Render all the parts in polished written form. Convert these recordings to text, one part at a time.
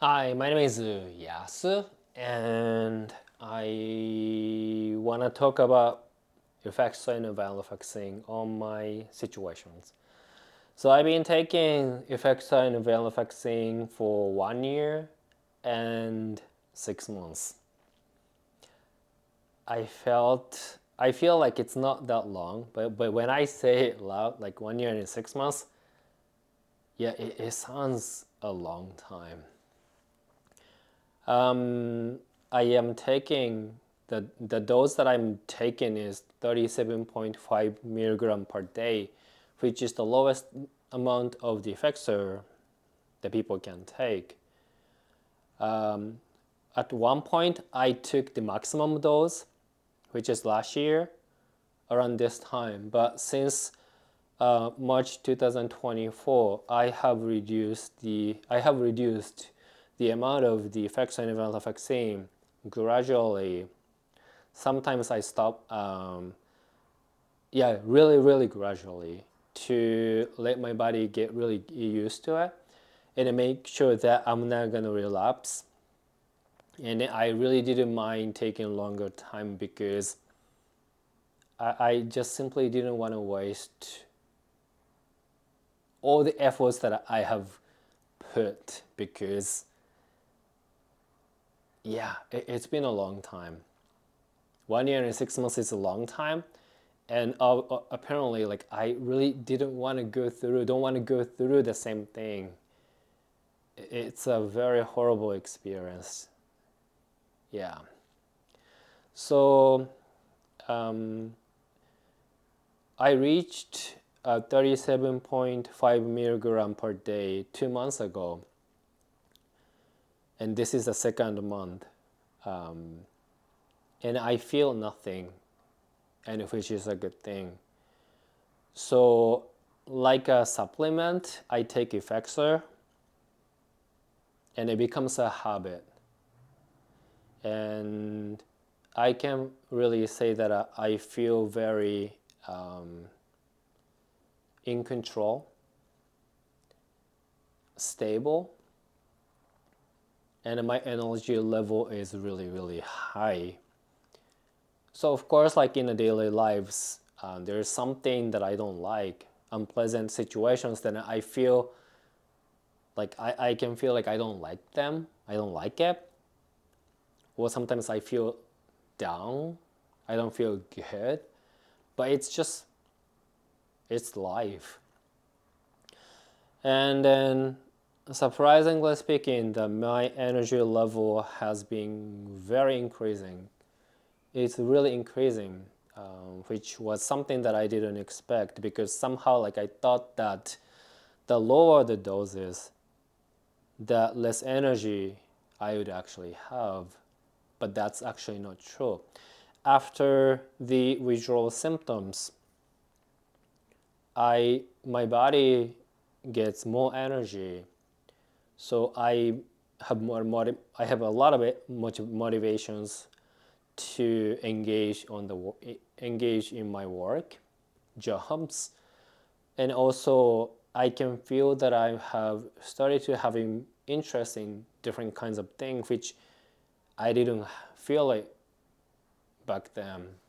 Hi, my name is Yasu, and I want to talk about Effexor and Venlafaxine on my situations. So I've been taking Effexor and Venlafaxine for 1 year and 6 months. I feel like it's not that long, but when I say it loud, like 1 year and 6 months, yeah, it sounds a long time. I am taking the dose that I'm taking is 37.5 milligram per day, which is the lowest amount of the Effexor that people can take. At one point, I took the maximum dose, which is last year, around this time. But since March 2024, I have reduced the amount of the Effexor and venlafaxine gradually. Sometimes I stop, really gradually to let my body get really used to it and make sure that I'm not gonna relapse. And I really didn't mind taking longer time because I just simply didn't want to waste all the efforts that I have put because it's been a long time. 1 year and 6 months is a long time, and apparently, like I really don't want to go through the same thing. It's a very horrible experience. Yeah. So I reached 37.5 milligram per day 2 months ago, and this is the second month, and I feel nothing, and which is a good thing. So, like a supplement, I take Effexor, and it becomes a habit. And I can really say that I feel very in control, stable, and my energy level is really high. So of course, like in the daily lives, there's something that I don't like, unpleasant situations that I feel like I can feel like I don't like them, I don't like it, or sometimes I feel down, I don't feel good, but it's life. And then surprisingly speaking, my energy level has been very increasing. It's really increasing, which was something that I didn't expect because somehow like I thought that the lower the doses, the less energy I would actually have, but that's actually not true. After the withdrawal symptoms, my body gets more energy, so I have I have a lot of much motivations to engage in my work, jobs, and also I can feel that I have started to having interest in different kinds of things which I didn't feel it back then.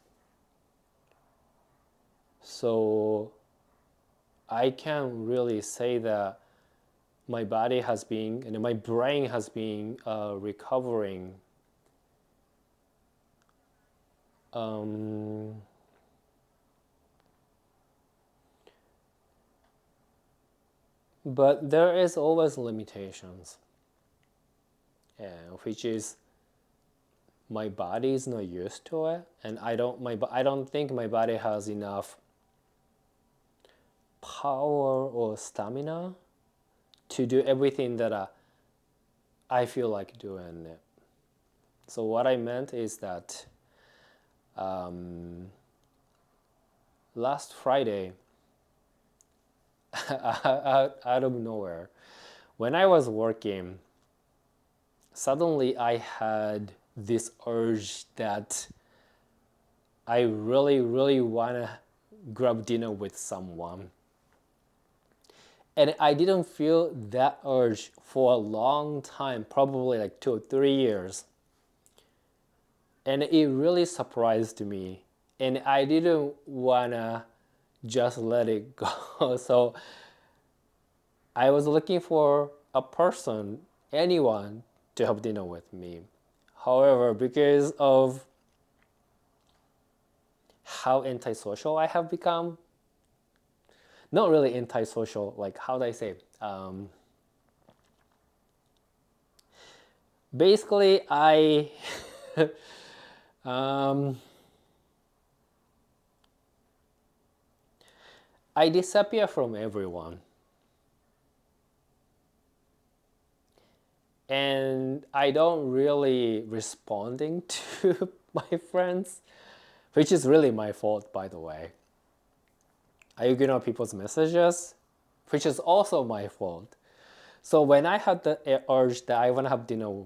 So I can really say that my body has been and my brain has been recovering. Um, but there is always limitations, which is my body is not used to it, and I don't think my body has enough power or stamina to do everything that I feel like doing it. So what I meant is that last Friday, out of nowhere, when I was working, suddenly I had this urge that I really want to grab dinner with someone. And I didn't feel that urge for a long time, probably like 2 or 3 years. And it really surprised me. And I didn't wanna just let it go. So I was looking for a person, anyone, to have dinner with me. However, because of how antisocial I have become, not really antisocial, like how do I say? Basically, um, I disappear from everyone. And I don't really responding to my friends, which is really my fault, by the way. I ignore people's messages, which is also my fault. So when I had the urge that I want to have dinner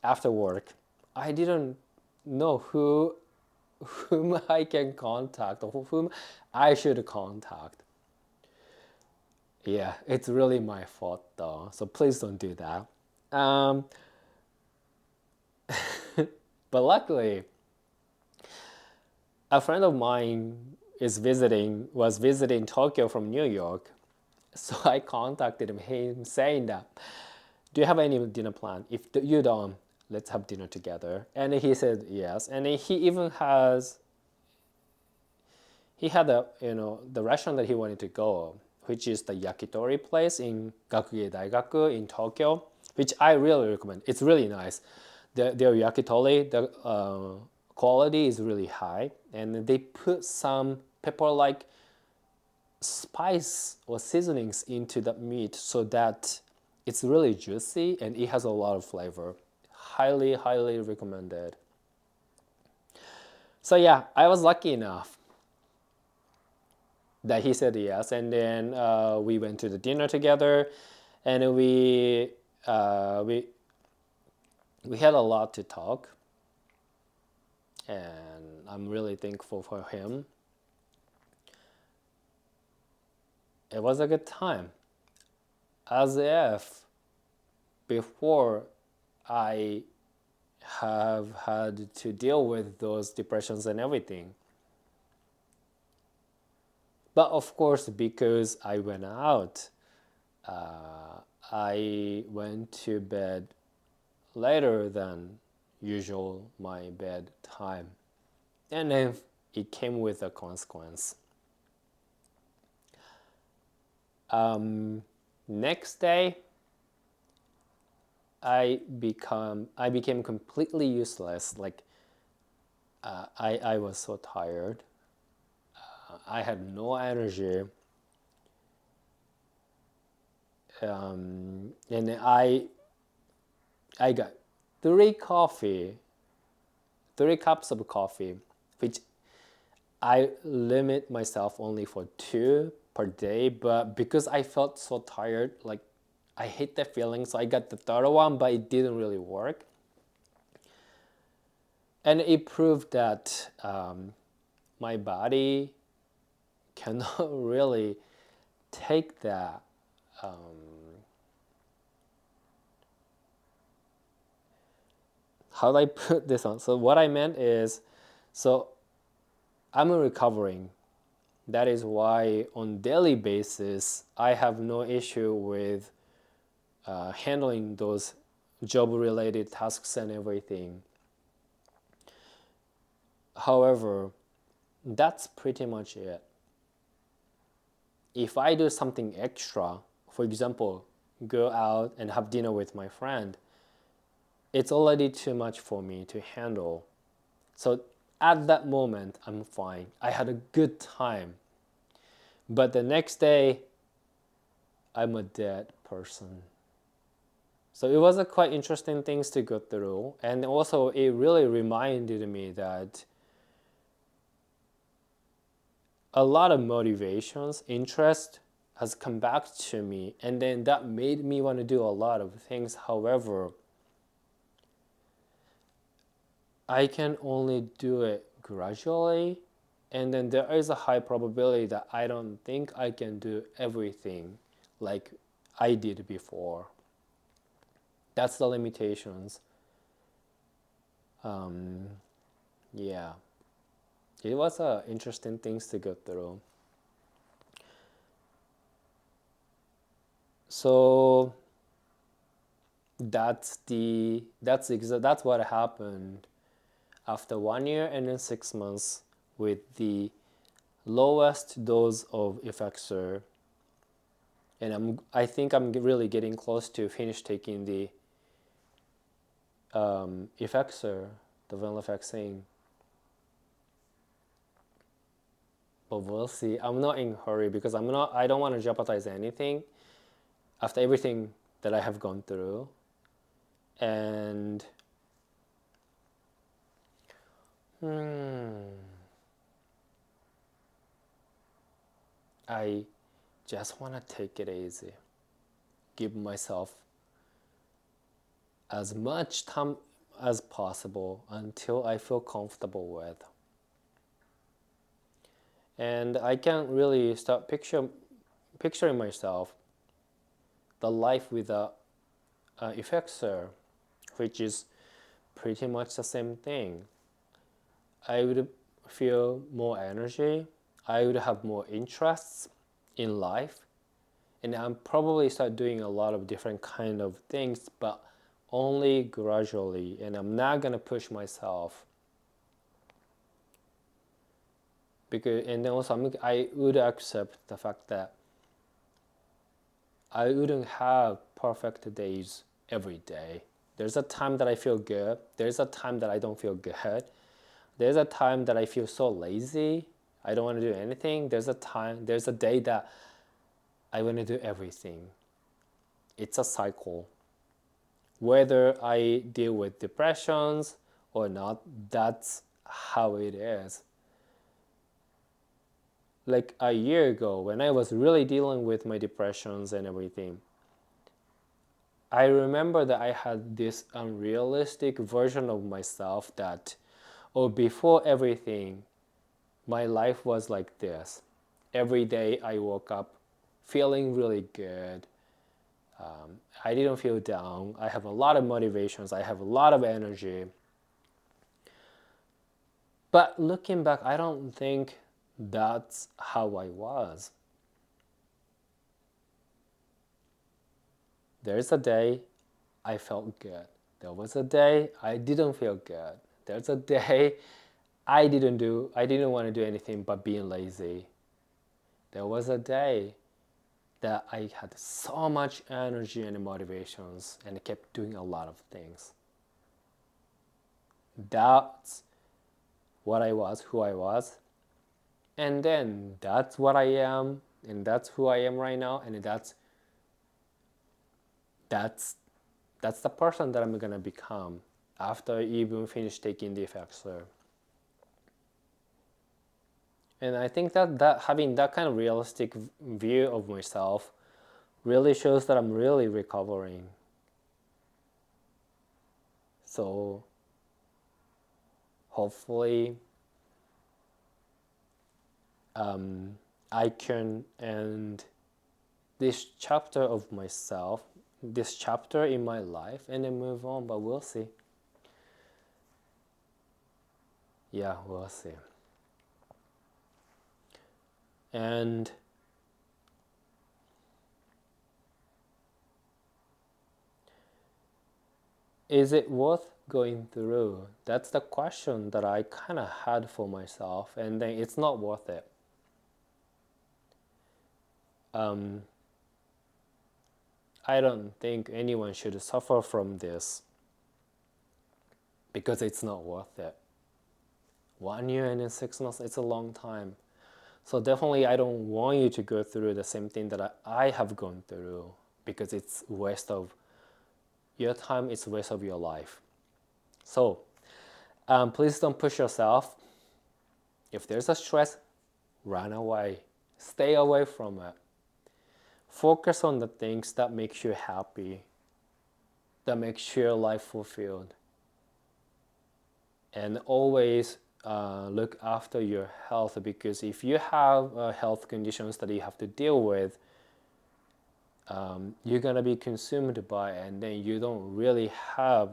after work, I didn't know whom I can contact or whom I should contact. Yeah, it's really my fault though. So please don't do that. Um, but luckily, a friend of mine was visiting Tokyo from New York. So I contacted him saying that, do you have any dinner plan? If you don't, let's have dinner together. And he said yes. And he even he had the restaurant that he wanted to go, which is the yakitori place in Gakuge Daigaku in Tokyo, which I really recommend. It's really nice. Their yakitori, the quality is really high, and they put some pepper-like spice or seasonings into the meat so that it's really juicy and it has a lot of flavor. Highly, highly recommended. So yeah, I was lucky enough that he said yes, and then we went to the dinner together, and we had a lot to talk, and I'm really thankful for him. It was a good time, as if before I have had to deal with those depressions and everything. But of course, because I went out, I went to bed later than usual my bed time. And then it came with a consequence. Next day, I became completely useless. Like I was so tired. I had no energy, and I got three coffee, 3 cups of coffee, which I limit myself only for 2 per day. But because I felt so tired, like I hate that feeling, so I got the third one, but it didn't really work. And it proved that my body cannot really take that. How do I put this on? So what I meant is, so I'm recovering. That is why on daily basis I have no issue with handling those job related tasks and everything. However, that's pretty much it. If I do something extra, for example, go out and have dinner with my friend, it's already too much for me to handle. So at that moment, I'm fine. I had a good time. But the next day, I'm a dead person. So it was a quite interesting things to go through. And also it really reminded me that a lot of motivations, interest has come back to me, and then that made me want to do a lot of things. However, I can only do it gradually, and then there is a high probability that I don't think I can do everything like I did before. That's the limitations. Yeah, it was interesting things to go through. So that's what happened after 1 year and then 6 months with the lowest dose of Effexor, and I think I'm really getting close to finish taking the Effexor, the Venlafaxine. But we'll see. I'm not in a hurry because I don't want to jeopardize anything after everything that I have gone through. And I just want to take it easy. Give myself as much time as possible until I feel comfortable with. And I can't really start picturing myself the life without Effexor, which is pretty much the same thing. I would feel more energy. I would have more interests in life, and I'm probably start doing a lot of different kind of things, but only gradually. And I'm not gonna push myself because, and then also I would accept the fact that I wouldn't have perfect days every day. There's a time that I feel good. There's a time that I don't feel good. There's a time that I feel so lazy. I don't want to do anything. There's a day that I want to do everything. It's a cycle. Whether I deal with depressions or not, that's how it is. Like a year ago, when I was really dealing with my depressions and everything, I remember that I had this unrealistic version of myself that, oh, before everything, my life was like this. Every day I woke up feeling really good. I didn't feel down. I have a lot of motivations. I have a lot of energy. But looking back, I don't think that's how I was. There's a day I felt good. There was a day I didn't feel good. There's a day I didn't want to do anything but being lazy. There was a day that I had so much energy and motivations and kept doing a lot of things. That's what I was, who I was. And then that's what I am, and that's who I am right now, and that's the person that I'm gonna become after I even finish taking the Effexor. And I think that having that kind of realistic view of myself really shows that I'm really recovering. So hopefully I can end this chapter of myself, this chapter in my life, and then move on, but we'll see. Yeah, we'll see. And is it worth going through? That's the question that I kind of had for myself, and then it's not worth it. I don't think anyone should suffer from this because it's not worth it. 1 year and then 6 months, it's a long time. So definitely I don't want you to go through the same thing that I have gone through because it's waste of your time, it's waste of your life. So please don't push yourself. If there's a stress, run away. Stay away from it. Focus on the things that makes you happy, that makes your life fulfilled. And always look after your health, because if you have health conditions that you have to deal with, you're gonna be consumed by, and then you don't really have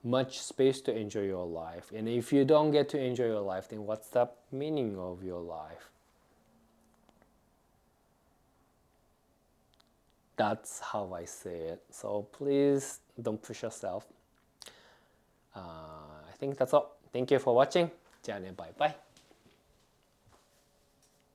much space to enjoy your life. And if you don't get to enjoy your life, then what's the meaning of your life? That's how I say it. So please don't push yourself. I think that's all. Thank you for watching. じゃあね、バイバイ。